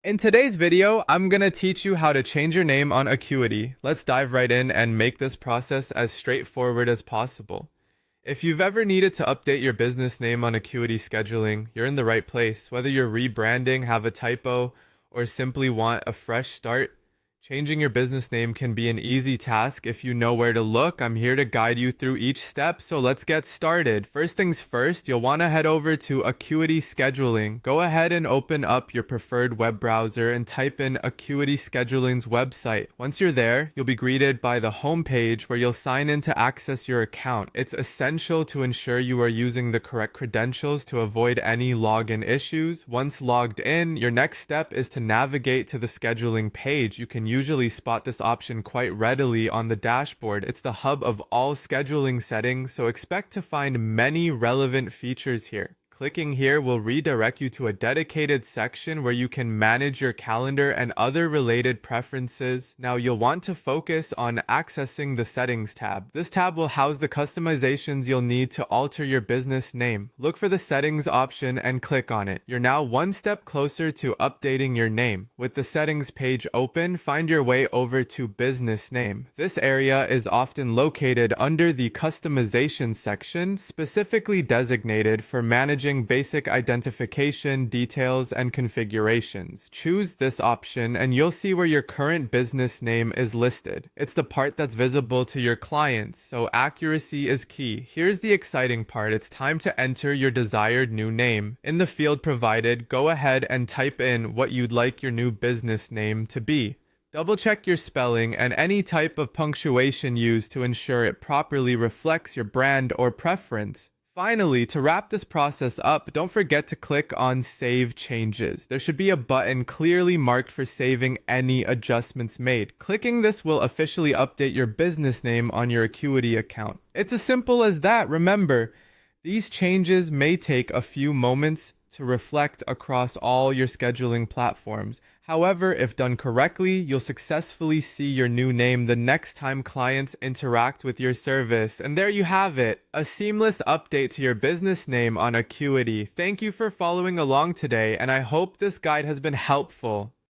In today's video, I'm gonna teach you how to change your name on Acuity. Let's dive right in and make this process as straightforward as possible. If you've ever needed to update your business name on Acuity scheduling, you're in the right place. Whether you're rebranding, have a typo, or simply want a fresh start, changing your business name can be an easy task if you know where to look. I'm here to guide you through each step, so let's get started. First things first, you'll want to head over to Acuity Scheduling. Go ahead and open up your preferred web browser and type in Acuity Scheduling's website. Once you're there, you'll be greeted by the home page where you'll sign in to access your account. It's essential to ensure you are using the correct credentials to avoid any login issues. Once logged in, your next step is to navigate to the scheduling page. You can usually spot this option quite readily on the dashboard. It's the hub of all scheduling settings, so expect to find many relevant features here. Clicking here will redirect you to a dedicated section where you can manage your calendar and other related preferences. Now you'll want to focus on accessing the settings tab. This tab will house the customizations you'll need to alter your business name. Look for the settings option and click on it. You're now one step closer to updating your name. With the settings page open, find your way over to business name. This area is often located under the customization section, specifically designated for managing basic identification, details, and configurations. Choose this option and you'll see where your current business name is listed. It's the part that's visible to your clients, so accuracy is key. Here's the exciting part. It's time to enter your desired new name. In the field provided, go ahead and type in what you'd like your new business name to be. Double check your spelling and any type of punctuation used to ensure it properly reflects your brand or preference. Finally, to wrap this process up, don't forget to click on Save Changes. There should be a button clearly marked for saving any adjustments made. Clicking this will officially update your business name on your Acuity account. It's as simple as that. Remember, these changes may take a few moments to reflect across all your scheduling platforms. However, if done correctly, you'll successfully see your new name the next time clients interact with your service. And there you have it, a seamless update to your business name on Acuity. Thank you for following along today, and I hope this guide has been helpful.